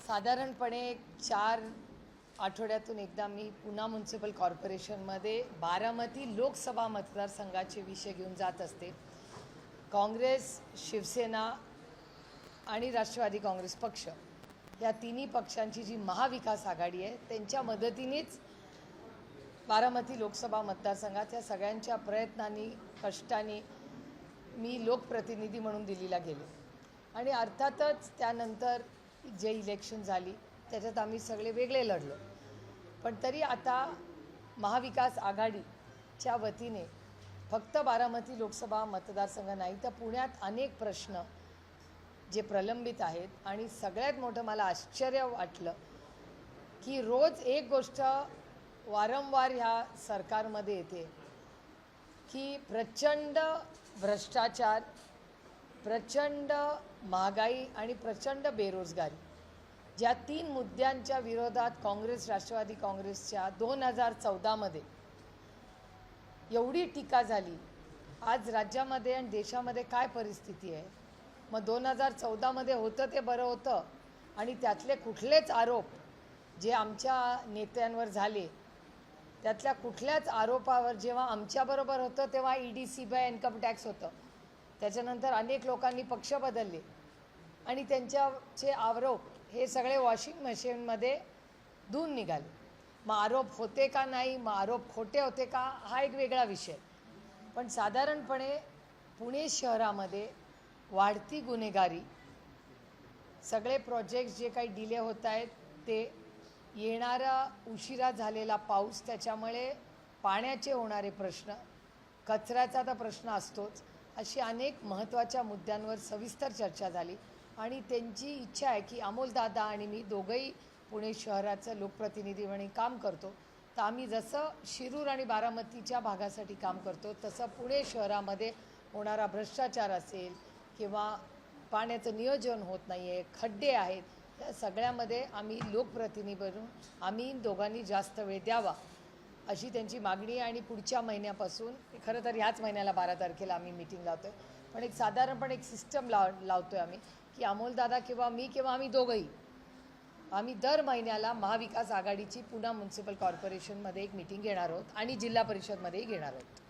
साधारणपणे 4 आठवड्यातून एकदा मी पुणे म्युनिसिपल कॉर्पोरेशनमध्ये बारामती लोकसभा मतदारसंघाचे विषय घेऊन जात असते। काँग्रेस, शिवसेना आणि राष्ट्रवादी काँग्रेस पक्ष या तिन्ही पक्षांची जी महाविकास आघाडी आहे त्यांच्या मदतीनेच बारामती लोकसभा मतदारसंघात या सगळ्यांच्या प्रयत्नांनी कष्टांनी मी लोकप्रतिनिधी म्हणून दिल्लीला गेले आणि अर्थातच त्यानंतर जे इलेक्शन झाली त्याच्यात आम्ही सगळे वेगळे लढलो, पण तरी आता महाविकास आघाडीच्या वतीने फक्त बारामती लोकसभा मतदारसंघ नाही तर पुण्यात अनेक प्रश्न जे प्रलंबित आहेत आणि सगळ्यात मोठं मला आश्चर्य वाटलं की रोज एक गोष्ट वारंवार ह्या सरकारमध्ये येते की प्रचंड भ्रष्टाचार, प्रचंड महागाई आणि प्रचंड बेरोजगारी, ज्या 3 मुद्द्यांच्या विरोधात काँग्रेस राष्ट्रवादी काँग्रेसच्या 2014मध्ये एवढी टीका झाली। आज राज्यामध्ये आणि देशामध्ये काय परिस्थिती आहे? मग 2014मध्ये होतं ते बरं होतं आणि त्यातले कुठलेच आरोप जे आमच्या नेत्यांवर झाले त्यातल्या कुठल्याच आरोपावर जेव्हा आमच्याबरोबर होतं तेव्हा ईडी, सीबीआय, इन्कम टॅक्स होतं, त्याच्यानंतर अनेक लोकांनी पक्ष बदलले आणि त्यांच्याचे आरोप हे सगळे वॉशिंग मशीनमध्ये धुवून निघाले। मग आरोप होते का नाही, मग आरोप खोटे होते का, हा एक वेगळा विषय। पण साधारणपणे पुणे शहरामध्ये वाढती गुन्हेगारी, सगळे प्रोजेक्ट्स जे काही डिले होत आहेत ते, येणारा उशिरा झालेला पाऊस, त्याच्यामुळे पाण्याचे होणारे प्रश्न, कचऱ्याचा तर प्रश्न असतोच, अशी अनेक महत्त्वाच्या मुद्द्यांवर सविस्तर चर्चा झाली आणि त्यांची इच्छा आहे की अमोलदादा आणि मी दोघंही पुणे शहराचं लोकप्रतिनिधी म्हणून काम करतो, तर आम्ही जसं शिरूर आणि बारामतीच्या भागासाठी काम करतो तसं पुणे शहरामध्ये होणारा भ्रष्टाचार असेल किंवा पाण्याचं नियोजन होत नाही आहे, खड्डे आहेत, त्या सगळ्यामध्ये आम्ही लोकप्रतिनिधी बनून आम्ही दोघांनी जास्त वेळ द्यावा अशी त्यांची मागणी आहे। आणि पुढच्या महिन्यापासून, खरं तर ह्याच महिन्याला 12 तारखेला आम्ही मीटिंग लावतो आहे, पण एक साधारणपणे एक सिस्टम लावतो आहे आम्ही की अमोलदादा किंवा मी किंवा आम्ही दोघंही आम्ही दर महिन्याला महाविकास आघाडीची पुणे म्युनिसिपल कॉर्पोरेशनमध्ये एक मीटिंग घेणार आहोत आणि जिल्हा परिषदमध्येही घेणार आहोत।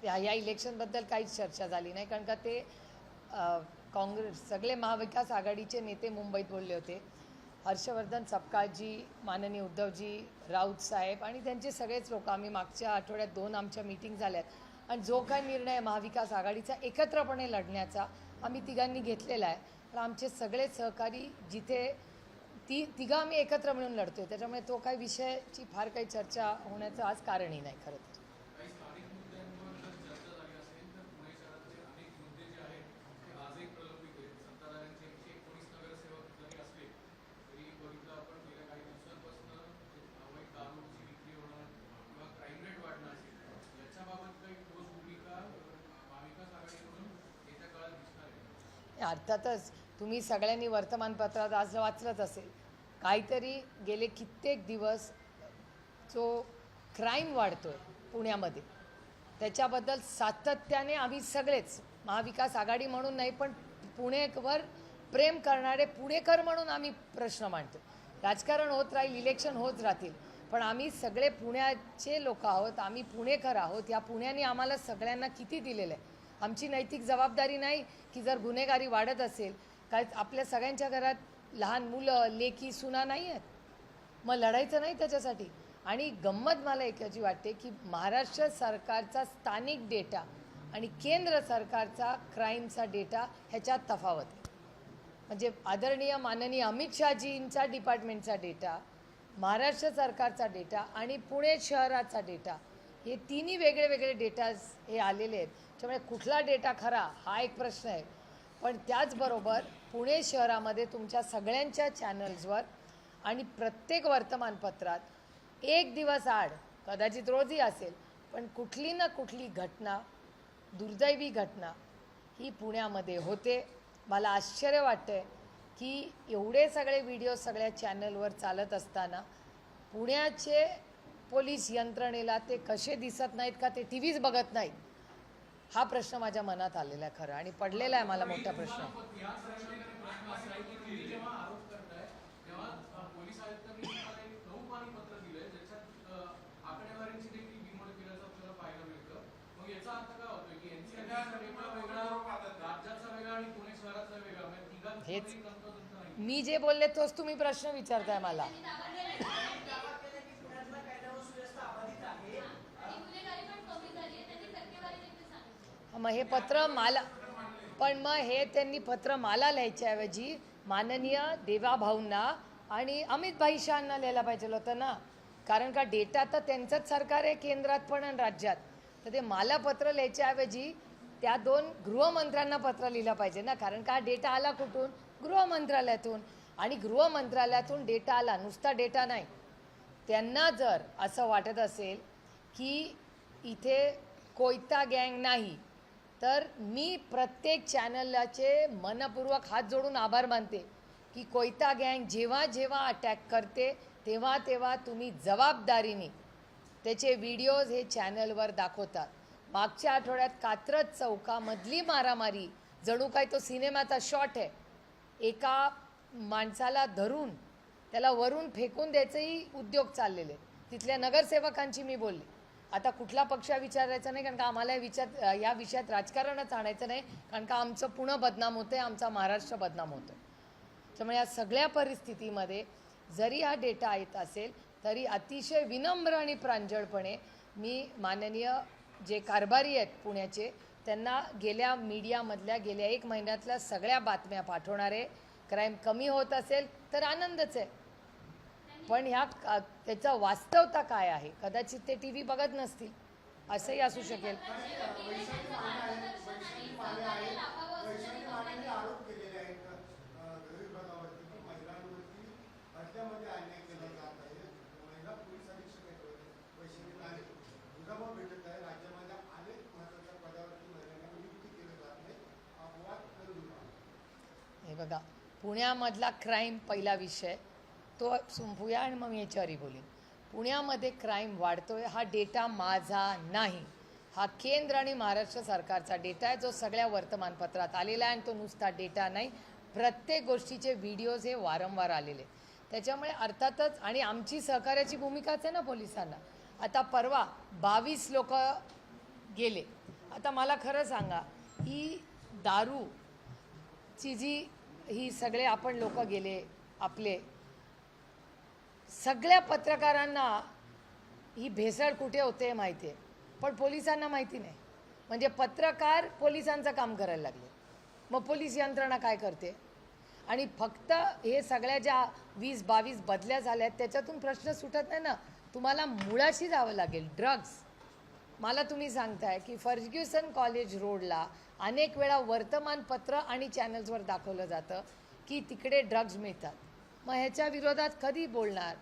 या इलेक्शनबद्दल काहीच चर्चा झाली नाही, कारण का ते काँग्रेस सगळे महाविकास आघाडीचे नेते मुंबईत बोलले होते। हर्षवर्धन सपकाळजी, माननीय उद्धवजी, राऊत साहेब आणि त्यांचे सगळेच लोक, आम्ही मागच्या आठवड्यात 2 आमच्या मीटिंग झाल्यात आणि जो काही निर्णय महाविकास आघाडीचा एकत्रपणे लढण्याचा आम्ही तिघांनी घेतलेला आहे, तर आमचे सगळे सहकारी जिथे तिघं आम्ही एकत्र मिळून लढतो आहे, त्याच्यामुळे तो काही विषयाची फार काही चर्चा होण्याचं आज कारणही नाही। खरं तर अर्थातच तुम्ही सगळ्यांनी वर्तमानपत्रात आज वाचलंच असेल, काहीतरी गेले कित्येक दिवस जो क्राईम वाढतो आहे पुण्यामध्ये, त्याच्याबद्दल सातत्याने आम्ही सगळेच महाविकास आघाडी म्हणून नाही पण पुणेवर प्रेम करणारे पुणेकर म्हणून आम्ही प्रश्न मांडतो। राजकारण होत राहील, इलेक्शन होत राहतील, पण आम्ही सगळे पुण्याचे लोक आहोत, आम्ही पुणेकर आहोत। या पुण्याने आम्हाला सगळ्यांना किती दिलेलं आहे, आमची नैतिक जबाबदारी नाही की जर गुन्हेगारी वाढत असेल, काय आपल्या सगळ्यांच्या घरात लहान मुलं, लेकी, सुना नाही आहेत, मग लढायचं नाही त्याच्यासाठी? आणि गंमत मला एकाची वाटते की महाराष्ट्र सरकारचा स्थानिक डेटा आणि केंद्र सरकारचा क्राईमचा डेटा ह्याच्यात तफावत आहे। म्हणजे आदरणीय माननीय अमित शहाजींचा डिपार्टमेंटचा डेटा, महाराष्ट्र सरकारचा डेटा आणि पुणे शहराचा डेटा, हे तिन्ही वेगळे वेगळे डेटाज हे आलेले आहेत। त्यामुळे कुठला डेटा खरा हा एक प्रश्न आहे, पण त्याचबरोबर पुणे शहरामध्ये तुमच्या सगळ्यांच्या चॅनल्सवर आणि प्रत्येक वर्तमानपत्रात एक दिवस आड, कदाचित रोजही असेल, पण कुठली ना कुठली घटना, दुर्दैवी घटना ही पुण्यामध्ये होते। मला आश्चर्य वाटते की एवढे सगळे व्हिडिओ सगळ्या चॅनलवर चालत असताना पुण्याचे पोलीस यंत्रणेला ते कसे दिसत नाहीत का, ते टी व्हीच बघत नाहीत, हा प्रश्न माझ्या मनात आलेला आहे खरं, आणि पडलेला आहे मला मोठा प्रश्न. हेच मी जे बोलले तोच तुम्ही प्रश्न विचारताय मला. मग हे पत्र मला, पण मग हे त्यांनी पत्र मला लिहायच्याऐवजी माननीय देवाभाऊंना आणि अमित भाई शहांना लिहायला पाहिजे होतं ना, कारण का डेटा तर त्यांचंच सरकार आहे केंद्रात पण आणि राज्यात. तर ते मला पत्र लिहायच्याऐवजी त्या 2 गृहमंत्र्यांना पत्र लिहिलं पाहिजे ना, कारण का डेटा आला कुठून, गृहमंत्रालयातून, आणि गृहमंत्रालयातून डेटा आला, नुसता डेटा नाही. त्यांना जर असं वाटत असेल की इथे कोयता गँग नाही, तर मी प्रत्येक चॅनलचे मनपूर्वक हात जोडून आभार मानते की कोयता गँग जेव्हा जेव्हा अटॅक करते तेव्हा तेव्हा तुम्ही जबाबदारीने त्याचे व्हिडिओज हे चॅनलवर दाखवतात. मागच्या आठवड्यात कात्रज चौकामधली मारामारी जणू काय तो सिनेमाचा शॉट आहे. एका माणसाला धरून त्याला वरून फेकून द्यायचेही उद्योग चाललेले. तिथल्या नगरसेवकांची मी बोलले. आता कुठला पक्ष विचारायचा नाही, कारण का आम्हाला या विषयात राजकारणच आणायचं नाही, कारण का आमचं पुणे बदनाम होतं आहे, आमचा महाराष्ट्र बदनाम होतो आहे. त्यामुळे या सगळ्या परिस्थितीमध्ये जरी हा डेटा येत असेल तरी अतिशय विनम्र आणि प्रांजळपणे मी माननीय जे कारभारी आहेत पुण्याचे त्यांना गेल्या मीडियामधल्या गेल्या 1 महिन्यातल्या सगळ्या बातम्या पाठवणारे. क्राईम कमी होत असेल तर आनंदच आहे, पण त्याचा वास्तवता काय आहे, कदाचित ते टी व्ही बघत नसतील, असंही असू शकेल. हे बघा, पुण्यामधला क्राईम पहिला विषय तो संपूया आणि मग याच्यावरही बोलीन. पुण्यामध्ये क्राईम वाढतोय हा डेटा माझा नाही, हा केंद्र आणि महाराष्ट्र सरकारचा डेटा आहे जो सगळ्या वर्तमानपत्रात आलेला आहे. आणि तो नुसता डेटा नाही, प्रत्येक गोष्टीचे व्हिडिओज हे वारंवार आलेले. त्याच्यामुळे अर्थातच आणि आमची सहकार्याची भूमिकाच आहे ना पोलिसांना. आता परवा 22 लोक गेले. आता मला खरं सांगा, ही दारूची जी ही सगळे आपण लोक गेले, आपले सगळ्या पत्रकारांना ही भेसळ कुठे होते माहिती आहे, पण पोलिसांना माहिती नाही. म्हणजे पत्रकार पोलिसांचं काम करायला लागले, मग पोलीस यंत्रणा काय करते. आणि फक्त हे सगळ्या ज्या 20-22 बदल्या झाल्या आहेत त्याच्यातून प्रश्न सुटत नाही ना, तुम्हाला मुळाशी जावं लागेल. ड्रग्ज, मला तुम्ही सांगताय की फर्ग्युसन कॉलेज रोडला अनेक वेळा वर्तमानपत्र आणि चॅनल्सवर दाखवलं जातं की तिकडे ड्रग्ज मिळतात. मग ह्याच्या विरोधात कधी बोलणार.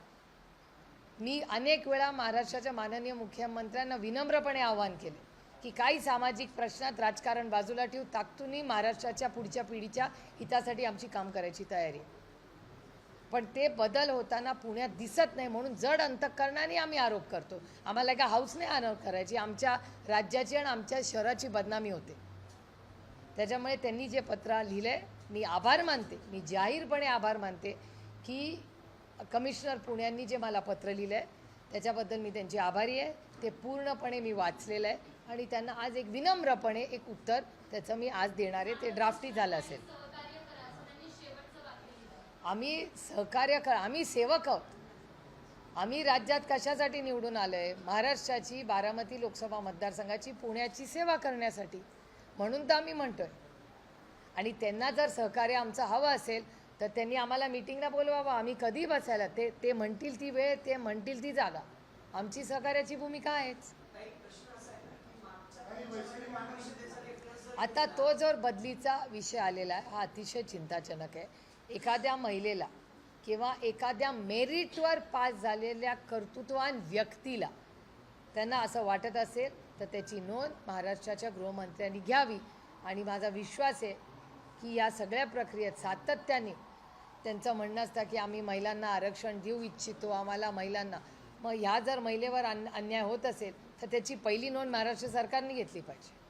मी अनेक वेळा महाराष्ट्राच्या माननीय मुख्यमंत्र्यांना विनम्रपणे आवाहन केले की काही सामाजिक प्रश्नात राजकारण बाजूला ठेवून ताकदीने महाराष्ट्राच्या पुढच्या पिढीच्या हितासाठी आमची काम करायची तयारी. पण ते बदल होताना पुण्यात दिसत नाही, म्हणून जड अंतःकरणाने आम्ही आरोप करतो. आम्हाला का हाऊस नाही आरोप करायची, आमच्या राज्याची आणि आमच्या शहराची बदनामी होते. त्याच्यामुळे त्यांनी जे पत्र लिहिलंय मी आभार मानते, मी जाहीरपणे आभार मानते की कमिशनर पुण्यांनी जे मला पत्र लिहिलं आहे त्याच्याबद्दल मी त्यांची आभारी आहे. ते पूर्णपणे मी वाचलेलं आहे आणि त्यांना आज एक विनम्रपणे एक उत्तर त्याचं मी आज देणार आहे. ते ड्राफ्टही झालं असेल. आम्ही सहकार्य आम्ही सेवक आहोत. आम्ही राज्यात कशासाठी निवडून आलो आहे, महाराष्ट्राची 12मती लोकसभा मतदारसंघाची पुण्याची सेवा करण्यासाठी, म्हणून तर आम्ही म्हणतोय. आणि त्यांना जर सहकार्य आमचं हवं असेल तर त्यांनी आम्हाला मीटिंगला बोलवावं, आम्ही कधी बसायला. ते म्हणतील ती वेळ, ते म्हणतील ती जागा, आमची सहकार्याची भूमिका आहेच. आता तो जर बदलीचा विषय आलेला आहे हा अतिशय चिंताजनक आहे. एखाद्या महिलेला किंवा एखाद्या मेरिटवर पास झालेल्या कर्तृत्ववान व्यक्तीला त्यांना असं वाटत असेल तर त्याची नोंद महाराष्ट्राच्या गृहमंत्र्यांनी घ्यावी. आणि माझा विश्वास आहे की या सगळ्या प्रक्रियेत सातत्याने त्यांचं म्हणणं असतं की आम्ही महिलांना आरक्षण देऊ इच्छितो, आम्हाला महिलांना. मग ह्या जर महिलेवर अन्याय होत असेल तर त्याची पहिली नोंद महाराष्ट्र सरकारने घेतली पाहिजे.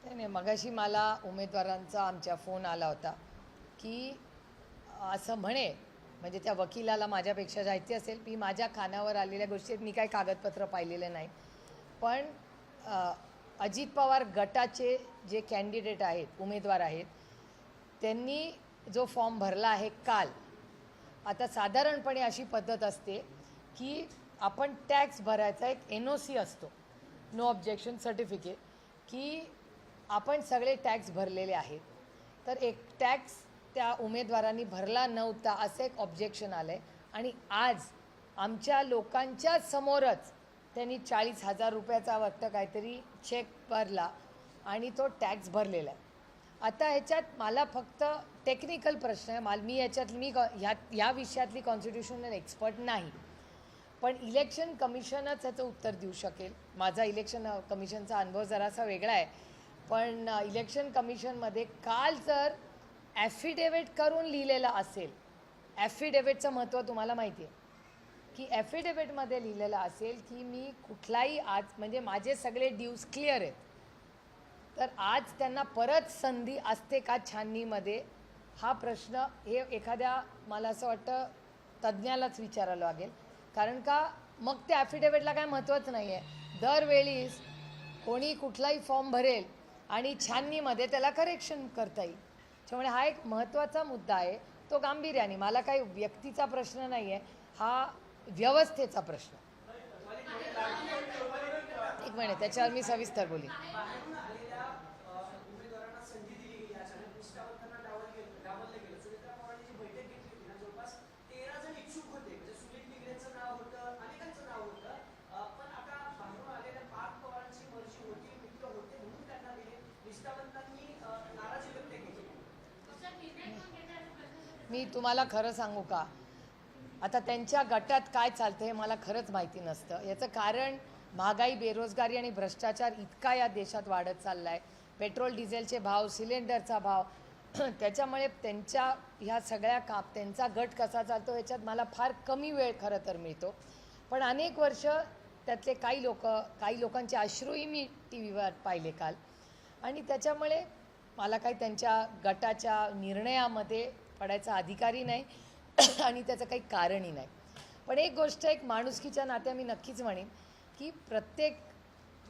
नाही, मगाशी मला उमेदवारांचा आमच्या फोन आला होता की असं म्हणे, म्हणजे त्या वकिलाला माझ्यापेक्षा माहिती असेल, की माझ्या कानावर आलेल्या गोष्टी मी काही कागदपत्र पाहिलेले नाही. पण अजित पवार गटाचे जे कॅन्डिडेट आहेत, उमेदवार आहेत, त्यांनी जो फॉर्म भरला आहे काल, आता साधारणपणे अशी पद्धत असते की आपण टॅक्स भरायचा एक NOC असतो, नो ऑब्जेक्शन सर्टिफिकेट, की आपण सगळे टॅक्स भरलेले आहेत. तर एक टॅक्स त्या उमेदवारांनी भरला नव्हता असं एक ऑब्जेक्शन आलं आहे आणि आज आमच्या लोकांच्या समोरच त्यांनी 40,000 रुपयाचा वाटतं काहीतरी चेक भरला आणि तो टॅक्स भरलेला आहे. आता ह्याच्यात मला फक्त टेक्निकल प्रश्न आहे. मी ह्या विषयातली कॉन्स्टिट्यूशनल एक्सपर्ट नाही, पण इलेक्शन कमिशनच ह्याचं उत्तर देऊ शकेल. माझा इलेक्शन कमिशनचा अनुभव जरासा वेगळा आहे, पण इलेक्शन कमिशनमध्ये काल जर ॲफिडेविट करून लिहिलेलं असेल, ॲफिडेविटचं महत्त्व तुम्हाला माहिती आहे की ॲफिडेविटमध्ये लिहिलेलं असेल की मी कुठलाही आज म्हणजे माझे सगळे ड्यूज क्लिअर आहेत, तर आज त्यांना परत संधी असते का छाननीमध्ये, हा प्रश्न हे एखाद्या मला असं वाटतं तज्ज्ञालाच विचारायला लागेल. कारण का मग त्या ॲफिडेविटला काय महत्त्वच नाही आहे. दरवेळीस कोणी कुठलाही फॉर्म भरेल आणि छाननीमध्ये त्याला करेक्शन करता येईल. त्यामुळे हा एक महत्त्वाचा मुद्दा आहे, तो गांभीर्याने. मला काही व्यक्तीचा प्रश्न नाही आहे, हा व्यवस्थेचा प्रश्न. एक मिनिट, त्याच्यावर मी सविस्तर बोलीन. मी तुम्हाला खरं सांगू का, आता त्यांच्या गटात काय चालतं हे मला खरंच माहिती नसतं. याचं कारण महागाई, बेरोजगारी आणि भ्रष्टाचार इतका या देशात वाढत चालला आहे. पेट्रोल डिझेलचे भाव, सिलेंडरचा भाव, त्याच्यामुळे त्यांच्या ह्या सगळ्या त्यांचा गट कसा चालतो ह्याच्यात मला फार कमी वेळ खरं तर मिळतो. पण अनेक वर्ष त्यातले काही लोकांचे अश्रूही मी TV वर पाहिले काल, आणि त्याच्यामुळे मला काही त्यांच्या गटाच्या निर्णयामध्ये पडायचा अधिकारही नाही आणि त्याचं काही कारणही नाही. पण एक गोष्ट, एक माणुसकीच्या नात्या मी नक्कीच म्हणेन की प्रत्येक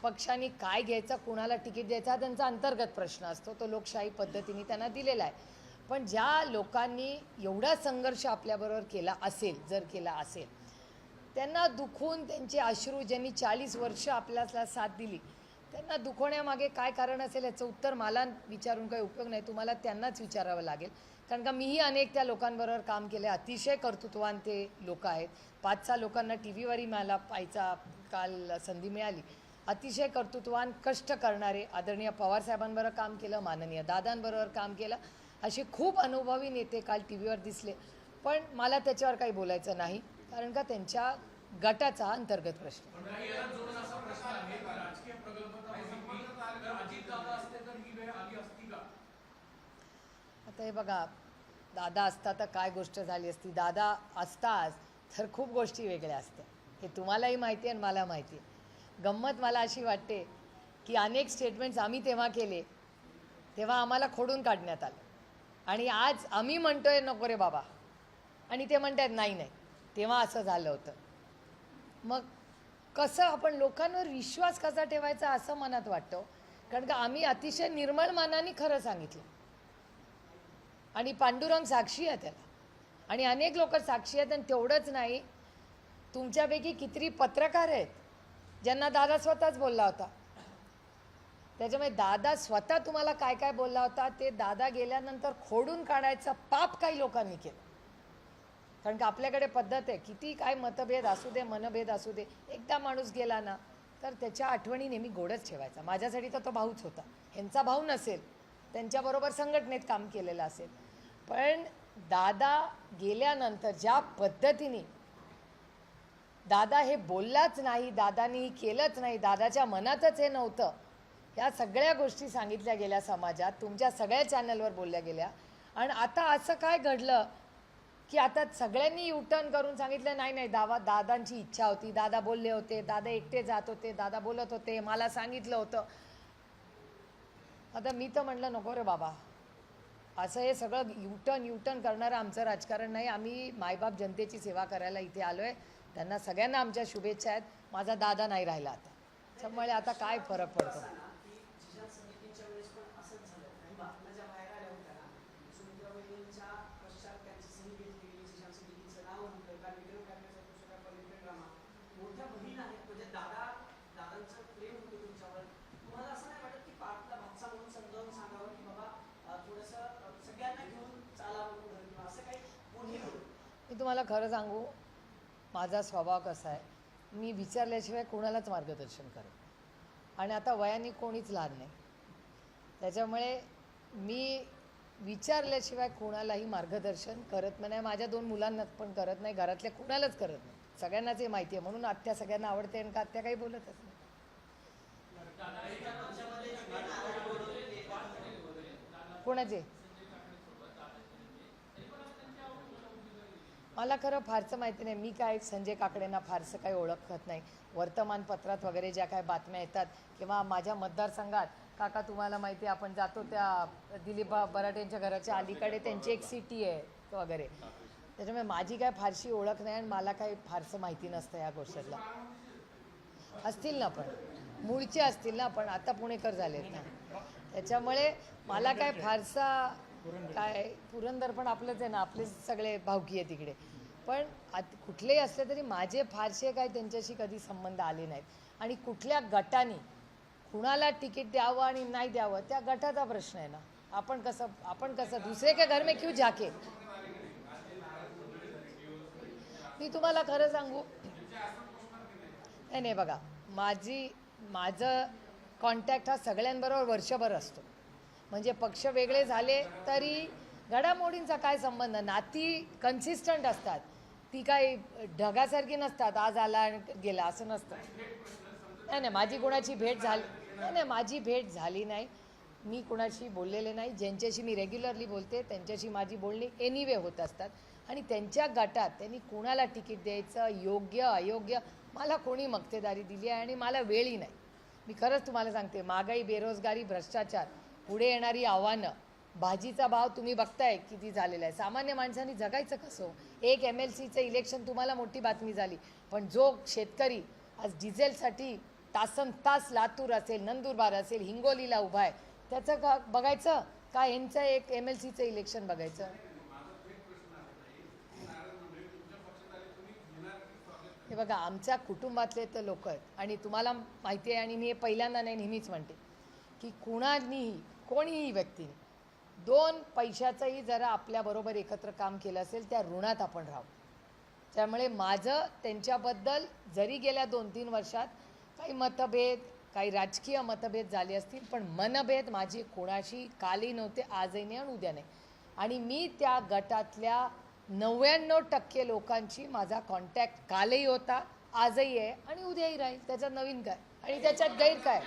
पक्षाने काय घ्यायचं, कुणाला तिकीट द्यायचा हा त्यांचा अंतर्गत प्रश्न असतो, तो लोकशाही पद्धतीने त्यांना दिलेला आहे. पण ज्या लोकांनी एवढा संघर्ष आपल्याबरोबर केला असेल, जर केला असेल, त्यांना दुखून त्यांचे अश्रू, ज्यांनी 40 वर्ष आपल्याला साथ दिली, त्यांना दुखवण्यामागे काय कारण असेल याचं उत्तर मला विचारून काही उपयोग नाही, तुम्हाला त्यांनाच विचारावं लागेल. कारण का मीही अनेक त्या लोकांबरोबर काम केले, अतिशय कर्तृत्ववान ते लोक आहेत. 5-6 लोकांना TV वरही मला पाहायचा काल संधी मिळाली. अतिशय कर्तृत्ववान, कष्ट करणारे, आदरणीय पवारसाहेबांबरोबर काम केलं, माननीय दादांबरोबर काम केलं, असे खूप अनुभवी नेते काल TV वर दिसले. पण मला त्याच्यावर काही बोलायचं नाही, कारण का त्यांच्या गटाचा अंतर्गत प्रश्न. आता हे बघा, दादा असता तर काय गोष्ट झाली असती, दादा असताच तर खूप गोष्टी वेगळ्या असत्या, हे तुम्हालाही माहिती आहे आणि मला माहिती आहे. गंमत मला अशी वाटते की अनेक स्टेटमेंट्स आम्ही तेव्हा केले, तेव्हा आम्हाला खोडून काढण्यात आलं, आणि आज आम्ही म्हणतोय नको रे बाबा, आणि ते म्हणतात नाही नाही तेव्हा असं झालं होतं. मग कसं आपण लोकांवर विश्वास कसा ठेवायचा असं मनात वाटतं. कारण का आम्ही अतिशय निर्मळ मनाने खरं सांगितलं, आणि पांडुरंग साक्षी आहे त्याला, आणि अनेक लोक साक्षी आहेत. आणि तेवढंच नाही, तुमच्यापैकी किती पत्रकार आहेत ज्यांना दादा स्वतःच बोलला होता. त्याच्यामुळे दादा स्वतः तुम्हाला काय काय बोलला होता ते दादा गेल्यानंतर खोडून काढायचं पाप काही लोकांनी केलं. कारण की आपल्याकडे पद्धत आहे, किती काय मतभेद असू दे, मनभेद असू दे, एकदा माणूस गेला ना तर त्याच्या आठवणी नेहमी गोडच ठेवायचा. माझ्यासाठी तर तो भाऊच होता. ह्यांचा भाऊ नसेल, त्यांच्याबरोबर संघटनेत काम केलेलं असेल, पण दादा गेल्यानंतर ज्या पद्धतीने दादा हे बोललाच नाही, दादानी केलंच नाही, दादाच्या मनातच हे नव्हतं, ह्या सगळ्या गोष्टी सांगितल्या गेल्या समाजात, तुमच्या सगळ्या चॅनलवर बोलल्या गेल्या. आणि आता असं काय घडलं की आता सगळ्यांनी युटर्न करून सांगितलं नाही नाही, दादांची इच्छा होती, दादा बोलले होते, दादा एकटे जात होते, दादा बोलत होते, मला सांगितलं होतं. आता मी तर म्हणलं नको रे बाबा, असं हे सगळं युटर्न करणारं आमचं राजकारण नाही. आम्ही मायबाप जनतेची सेवा करायला इथे आलो आहे. त्यांना सगळ्यांना आमच्या शुभेच्छा आहेत. माझा दादा नाही राहिला आता, त्यामुळे आता काय फरक पडतो. मी तुम्हाला खरं सांगू, माझा स्वभाव कसा आहे, मी विचारल्याशिवाय कोणालाच मार्गदर्शन करत. आणि आता वयाने कोणीच लहान नाही, त्याच्यामुळे मी विचारल्याशिवाय कोणालाही मार्गदर्शन करत नाही. माझ्या 2 मुलांना पण करत नाही, घरातल्या कोणालाच करत नाही. सगळ्यांनाच हे माहिती आहे, म्हणून आत्या सगळ्यांना आवडते आणि का आत्या काही बोलतच नाही. कोणाचे? मला खरं फारसं माहिती नाही. मी काय संजय काकडेंना फारसं काही ओळखत नाही. वर्तमानपत्रात वगैरे ज्या काही बातम्या येतात किंवा माझ्या मतदारसंघात, काका तुम्हाला माहिती आहे आपण जातो त्या दिलीप बराटेंच्या घराच्या अलीकडे त्यांची एक सिटी आहे वगैरे, त्याच्यामुळे माझी काय फारशी ओळख नाही आणि मला काही फारसं माहिती नसतं या गोष्टीतला. असतील ना, पण मूळचे असतील ना, पण आता पुणेकर झालेत ना, त्याच्यामुळे मला काय फारसा काय, पुरंदर पण आपलंच आहे ना, आपले सगळे भावकी आहे तिकडे. पण कुठलेही असले तरी माझे फारसे काय त्यांच्याशी कधी संबंध आले नाहीत. आणि कुठल्या गटाने कुणाला तिकीट द्यावं आणि नाही द्यावं त्या गटाचा प्रश्न आहे ना. आपण कसं दुसरे के घर में क्यों जाके. मी तुम्हाला खरं सांगू, नाही बघा, माझं कॉन्टॅक्ट हा सगळ्यांबरोबर वर्षभर असतो. म्हणजे पक्ष वेगळे झाले तरी घडामोडींचा काय संबंध, नाती कन्सिस्टंट असतात, ती काही ढगासारखी नसतात, आज आला आणि गेला असं नसतं. नाही, माझी कोणाची भेट झाली नाही, माझी भेट झाली नाही. मी कुणाशी बोललेले नाही. ज्यांच्याशी मी रेग्युलरली बोलते त्यांच्याशी माझी बोलणी एनिवे होत असतात. आणि त्यांच्या गटात त्यांनी कुणाला तिकीट द्यायचं, योग्य अयोग्य, मला कोणी मक्तेदारी दिली आहे आणि मला वेळही नाही. मी खरंच तुम्हाला सांगते, महागाई, बेरोजगारी, भ्रष्टाचार, पुढे येणारी आव्हानं, भाजीचा भाव तुम्ही बघताय किती झालेला आहे. सामान्य माणसांनी जगायचं कसं. एक MLCचं इलेक्शन तुम्हाला मोठी बातमी झाली, पण जो शेतकरी आज डिझेलसाठी तासन तास लातूर असेल, नंदुरबार असेल, हिंगोलीला उभा आहे, त्याचं का बघायचं का ह्यांचं एक MLCचं इलेक्शन बघायचं. हे बघा, आमच्या कुटुंबातले तर लोक आहेत आणि तुम्हाला माहिती आहे, आणि मी हे पहिल्यांदा नाही नेहमीच म्हणते की कोणीही व्यक्तीने 2 पैशाचंही जरा आपल्याबरोबर एकत्र काम केलं असेल त्या ऋणात आपण राहू. त्यामुळे माझं त्यांच्याबद्दल जरी गेल्या 2-3 वर्षात काही मतभेद, काही राजकीय मतभेद झाले असतील, पण मनभेद माझी कोणाशी कालही नव्हते, आजही नाही आणि उद्या नाही. आणि मी त्या गटातल्या 99% लोकांची माझा कॉन्टॅक्ट कालही होता, आजही आहे आणि उद्याही राहील. त्याच्यात नवीन काय आणि त्याच्यात गैर काय.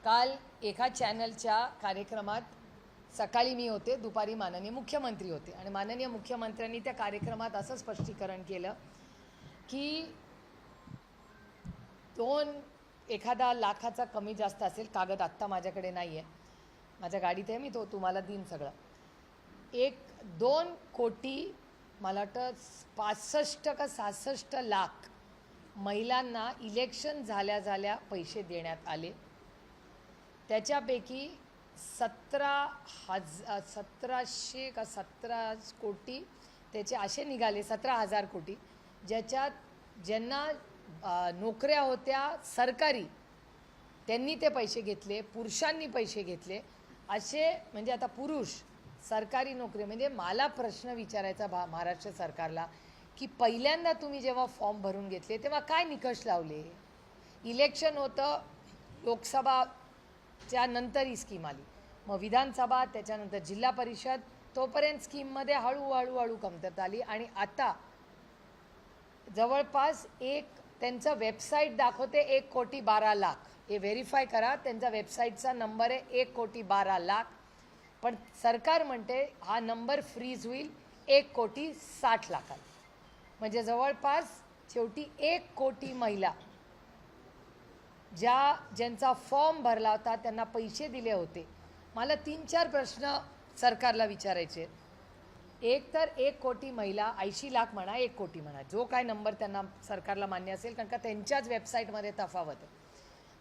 काल एका चॅनलच्या कार्यक्रमात सकाळी मी होते, दुपारी माननीय मुख्यमंत्री होते आणि माननीय मुख्यमंत्र्यांनी त्या कार्यक्रमात असं स्पष्टीकरण केलं की एखादा लाखाचा कमी जास्त असेल, कागद आत्ता माझ्याकडे नाही आहे, माझ्या गाडीत आहे, मी तो तुम्हाला देईन सगळं, 1-2 कोटी, मला वाटतं 65 का 66 लाख महिलांना इलेक्शन झाल्या पैसे देण्यात आले. त्याच्यापैकी 1700 का 17 कोटी त्याचे असे निघाले, 17,000 कोटी, ज्यांना नोकऱ्या होत्या सरकारी त्यांनी ते पैसे घेतले, पुरुषांनी पैसे घेतले, असे म्हणजे आता पुरुष सरकारी नोकरी म्हणजे मला प्रश्न विचारायचा महाराष्ट्र सरकारला की पहिल्यांदा तुम्ही जेव्हा फॉर्म भरून घेतले तेव्हा काय निकष लावले? इलेक्शन होतं, लोकसभाच्या नंतर ही स्कीम आली, मग विधानसभा, त्याच्यानंतर जिल्हा परिषद, तोपर्यंत स्कीममध्ये हळूहळू कमतरता आली आणि आता जवळपास त्यांचं वेबसाईट दाखवते 1,12,00,000. हे व्हेरीफाय करा, त्यांचा वेबसाईटचा नंबर आहे 1,12,00,000. पण सरकार म्हणते हा नंबर फ्रीज होईल 1,60,00,000. म्हणजे जवळपास शेवटी 1,00,00,000 महिला ज्यांचा फॉर्म भरला होता त्यांना पैसे दिले होते. मला 3-4 प्रश्न सरकारला विचारायचे आहेत. एक तर 1,00,00,000 महिला, 80,00,000 म्हणा, 1,00,00,000 म्हणा, जो काय नंबर त्यांना सरकारला मान्य असेल, कारण का त्यांच्याच वेबसाईटमध्ये तफावत आहे.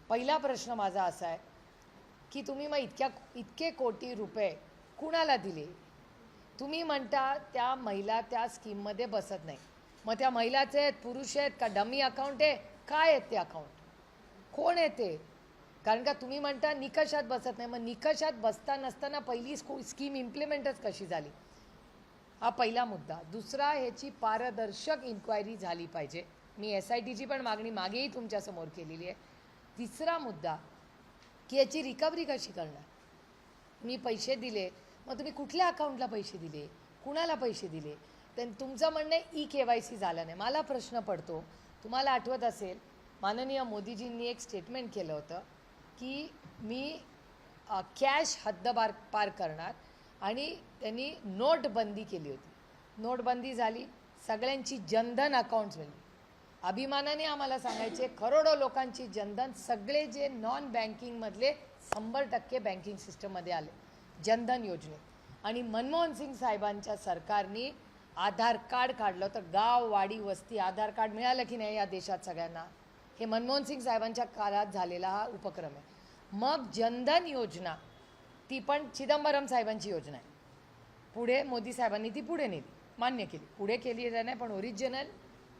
पहिला प्रश्न माझा असा आहे की तुम्ही मग इतके कोटी रुपये कुणाला दिले? तुम्ही म्हणता त्या महिला त्या स्कीममध्ये बसत नाही, मग त्या महिलाचे आहेत, पुरुष आहेत का, डमी अकाउंट आहे, काय आहेत ते अकाउंट, कोण आहे ते? कारण का तुम्ही म्हणता निकषात बसत नाही, मग निकषात बसता नसताना पहिली स्कीम इम्प्लिमेंटच कशी झाली? हा पहिला मुद्दा. दुसरा, ह्याची पारदर्शक इन्क्वायरी झाली पाहिजे. मी SITची पण मागणी मागेही तुमच्यासमोर केलेली आहे. तिसरा मुद्दा की याची रिकव्हरी कशी करणार? मी पैसे दिले, मग तुम्ही कुठल्या अकाउंटला पैसे दिले, कुणाला पैसे दिले? तर तुमचं म्हणणं EKYC झालं नाही. मला प्रश्न पडतो, तुम्हाला आठवत असेल माननीय मोदीजींनी एक स्टेटमेंट केलं होतं की मी कॅश हद्द पार करणार आणि त्यांनी नोटबंदी केली होती. नोटबंदी झाली, सगळ्यांची जनधन अकाउंट्स मिळली. अभिमानाने आम्हाला सांगायचे करोडो लोकांची जनधन, सगळे जे नॉन बँकिंगमधले 100% बँकिंग सिस्टममध्ये आले जनधन योजनेत. आणि मनमोहन सिंग साहेबांच्या सरकारने आधार कार्ड काढलं होतं. गाव, वाडी, वस्ती आधार कार्ड मिळालं की नाही या देशात सगळ्यांना? हे मनमोहन सिंग साहेबांच्या काळात झालेला हा उपक्रम आहे. मग जनधन योजना ती पण चिदंबरम साहेबांची योजना आहे. पुढे मोदी साहेबांनी ती पुढे नेली, मान्य केली, पुढे केली नाही, पण ओरिजिनल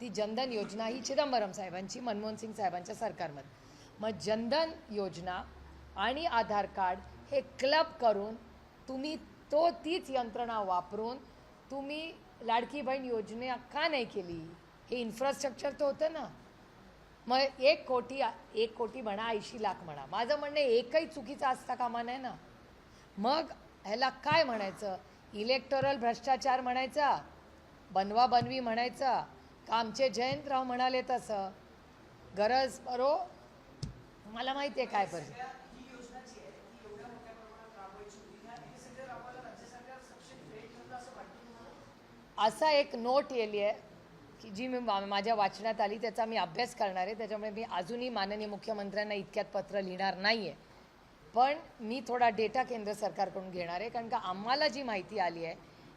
ती जनधन योजना ही चिदंबरम साहेबांची मनमोहन सिंग साहेबांच्या सरकारमध्ये. मग जनधन योजना आणि आधार कार्ड हे क्लब करून तुम्ही तीच यंत्रणा वापरून तुम्ही लाडकी बहीण योजना का नाही केली? हे इन्फ्रास्ट्रक्चर तर होतं ना. मग 1,00,00,000 म्हणा, 80,00,000 म्हणा, माझं म्हणणं एकही चुकीचा असता कामा नाही ना. मग ह्याला काय म्हणायचं? इलेक्टोरल भ्रष्टाचार म्हणायचा, बनवाबनवी म्हणायचा, का आमचे जयंतराव म्हणाले तसं? गरज बरो मला माहिती आहे काय पाहिजे. असा एक नोट येली आहे की जी मी माझ्या वाचण्यात आली, त्याचा मी अभ्यास करणार आहे. त्याच्यामुळे मी अजूनही माननीय मुख्यमंत्र्यांना इतक्यात पत्र लिहिणार नाही आहे, पण मी थोडा डेटा केंद्र सरकारकडून घेणार आहे. कारण का आम्हाला जी माहिती आली आहे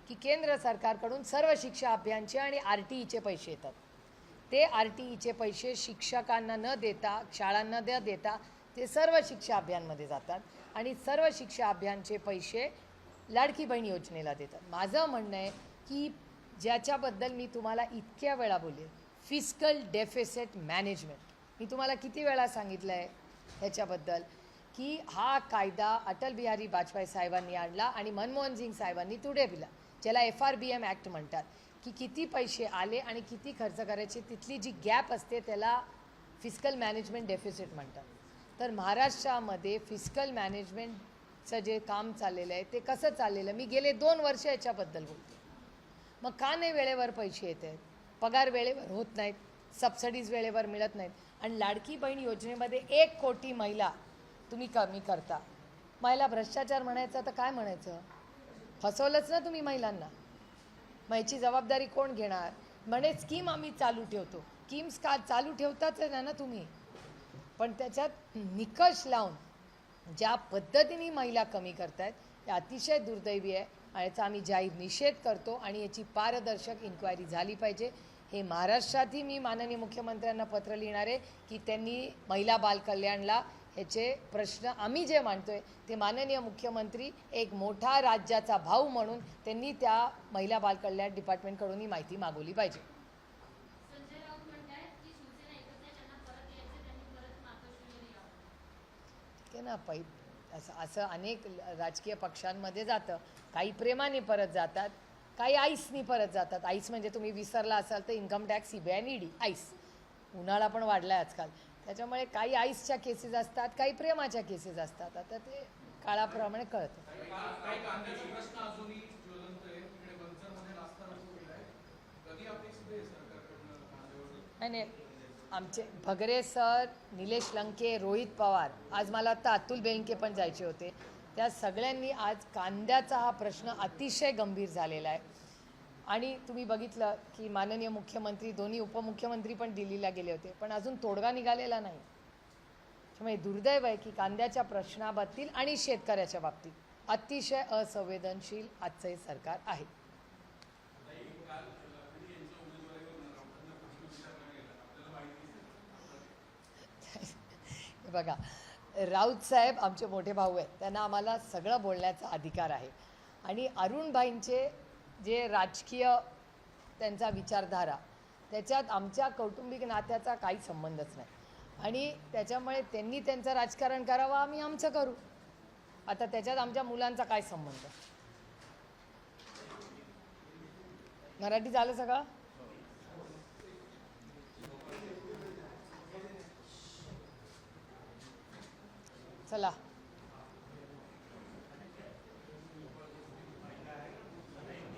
की केंद्र सरकारकडून सर्व शिक्षा अभियानचे आणि RTEचे पैसे येतात. ते RTEचे पैसे शिक्षकांना न देता, शाळांना न देता ते सर्व शिक्षा अभियानमध्ये जातात आणि सर्व शिक्षा अभियानचे पैसे लाडकी बहीण योजनेला देतात. माझं म्हणणं आहे की ज्याच्याबद्दल मी तुम्हाला इतक्या वेळा बोलले, फिस्कल डेफिसिट मॅनेजमेंट, मी तुम्हाला किती वेळा सांगितलं आहे ह्याच्याबद्दल की हा कायदा अटल बिहारी वाजपेयी साहेबांनी आणला आणि मनमोहन सिंग साहेबांनी पुढे दिला, ज्याला FRBM ॲक्ट म्हणतात, की किती पैसे आले आणि किती खर्च करायचे, तिथली जी गॅप असते त्याला फिस्कल मॅनेजमेंट डेफिसिट म्हणतात. तर महाराष्ट्रामध्ये फिस्कल मॅनेजमेंटचं जे काम चाललेलं आहे ते कसं चाललेलं, मी गेले 2 वर्ष याच्याबद्दल बोलते. मग का नाही वेळेवर पैसे येत आहेत, पगार वेळेवर होत नाहीत, सबसिडीज वेळेवर मिळत नाहीत, आणि लाडकी बहीण योजनेमध्ये 1,00,00,000 महिला तुम्ही कमी करता. महिला भ्रष्टाचार म्हणायचं तर काय म्हणायचं? फसवलंच ना तुम्ही महिलांना. मग याची जबाबदारी कोण घेणार? म्हणे स्कीम आम्ही चालू ठेवतो. स्कीम्स का चालू ठेवताच आहे ना तुम्ही, पण त्याच्यात निकष लावून ज्या पद्धतीने महिला कमी करतायत हे अतिशय दुर्दैवी आहे. आणि याचा आम्ही जाहीर निषेध करतो आणि याची पारदर्शक इन्क्वायरी झाली पाहिजे. हे महाराष्ट्रातही मी माननीय मुख्यमंत्र्यांना पत्र लिहिणार आहे की त्यांनी महिला बाल कल्याणला ह्याचे प्रश्न आम्ही जे मांडतोय ते माननीय मुख्यमंत्री एक मोठा राज्याचा भाऊ म्हणून त्यांनी त्या महिला बाल कल्याण डिपार्टमेंटकडून ही माहिती मागवली पाहिजे. सांगते ना असं असं अनेक राजकीय पक्षांमध्ये जातं. काही प्रेमाने परत जातात, काही आईसनी परत जातात. आईस म्हणजे तुम्ही विसरला असाल तर इन्कम टॅक्स, सीबीआय आणि ईडी. आईस उन्हाळा पण वाढला आहे आजकाल. त्याच्यामुळे काही आईसच्या केसेस असतात, काही प्रेमाच्या केसेस असतात. आता ते काळाप्रमाणे कळतं. काही कांद्याचा प्रश्न अजूनही ज्वलंत आहे. तिकडे मंचरमध्ये नाश्ता रोको केलाय. कधी अपेक्षित आहे सरकारकडनं कांद्यावर? नाही आमचे भगरे सर, निलेश लंके, रोहित पवार, आज मला वाटतं अतुल बेनके पण जायचे होते. त्या सगळ्यांनी आज कांद्याचा हा प्रश्न अतिशय गंभीर झालेला आहे. आणि तुम्ही बघितलं की माननीय मुख्यमंत्री, दोन्ही उपमुख्यमंत्री पण दिल्लीला गेले होते, पण अजून तोडगा निघालेला नाही. त्यामुळे दुर्दैव आहे की कांद्याच्या प्रश्नाबाबतीत आणि शेतकऱ्याच्या बाबतीत अतिशय असंवेदनशील आजचं हे सरकार आहे. बघा, राऊत साहेब आमचे मोठे भाऊ आहेत, त्यांना आम्हाला सगळं बोलण्याचा अधिकार आहे. आणि अरुणभाईंचे जे राजकीय त्यांचा विचारधारा, त्याच्यात आमच्या कौटुंबिक नात्याचा काही संबंधच नाही. आणि त्याच्यामुळे त्यांनी त्यांचं राजकारण करावं, आम्ही आमचं करू. आता त्याच्यात आमच्या मुलांचा काय संबंध? मराठी झालं सगळं? चला,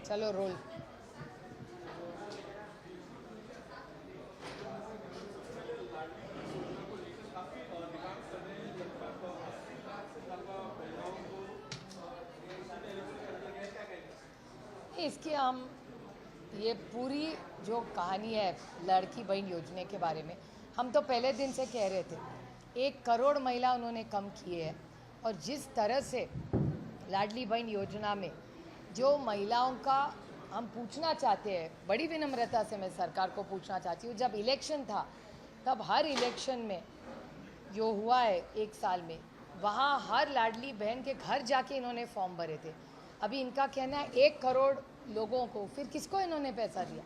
चलो रोल. इसकी हम ये पूरी जो कहानी है लड़की बहन योजना के बारे में, हम तो पहले दिन से कह रहे थे 1 करोड़ महिला उन्होंने कम किए हैं. और जिस तरह से लाडली बहन योजना में जो महिलाओं का हम पूछना चाहते हैं, बड़ी विनम्रता से मैं सरकार को पूछना चाहती हूँ, जब इलेक्शन था तब हर इलेक्शन में जो हुआ है 1 साल में, वहाँ हर लाडली बहन के घर जाके इन्होंने फॉर्म भरे थे. अभी इनका कहना है 1 करोड़ लोगों को, फिर किसको इन्होंने पैसा दिया?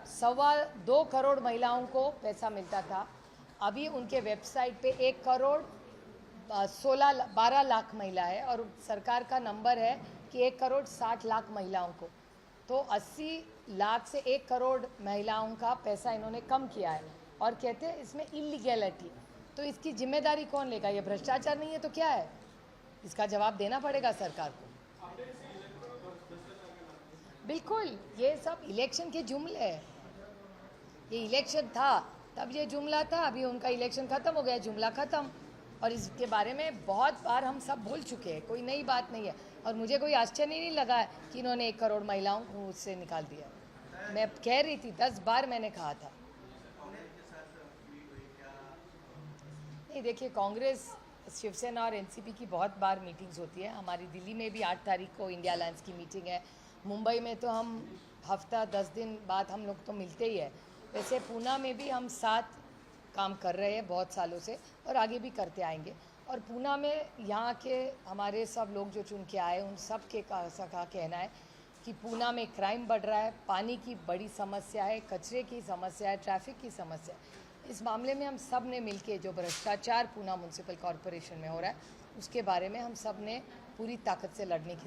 2.25 करोड़ महिलाओं को पैसा मिलता था. अभी उनके वेबसाइट पे 1 करोड़ 12 लाख महिला है और सरकार का नंबर है कि 1 करोड़ 60 लाख महिलाओं को. तो 80 लाख से 1 करोड़ महिलाओं का पैसा इन्होंने कम किया है. और कहते हैं इसमें इलीगैलिटी. तो इसकी जिम्मेदारी कौन लेगा? ये भ्रष्टाचार नहीं है तो क्या है? इसका जवाब देना पड़ेगा सरकार को. बिल्कुल, ये सब इलेक्शन के जुमले हैं. ये इलेक्शन था तब ये जुमला था, अभी उनका इलेक्शन ख़त्म हो गया, जुमला ख़त्म. और इसके बारे में बहुत बार हम सब बोल चुके हैं, कोई नई बात नहीं है. और मुझे कोई आश्चर्य नहीं लगा है कि इन्होंने 1 करोड़ महिलाओं को उससे निकाल दिया. मैं कह रही थी, 10 बार मैंने कहा था. नहीं, देखिए, कांग्रेस, शिवसेना और एनसीपी की बहुत बार मीटिंग्स होती है. हमारी दिल्ली में भी 8 तारीख को इंडिया अलायंस की मीटिंग है. मुंबई में तो हम हफ्ता 10 दिन बाद हम लोग तो मिलते ही है. वैसे पूना में भी हम साथ काम कर रहे हैं बहुत सालों से और आगे भी करते आएंगे. और पूना में यहाँ के हमारे सब लोग जो चुन के आए, उन सब के का कहना है कि पूना में क्राइम बढ़ रहा है, पानी की बड़ी समस्या है, कचरे की समस्या है, ट्रैफिक की समस्या है. इस मामले में हम सब ने मिलके जो भ्रष्टाचार पूना म्यूनसिपल कॉरपोरेशन में हो रहा है, उसके बारे में हम सब ने पूरी ताकत से लड़ने की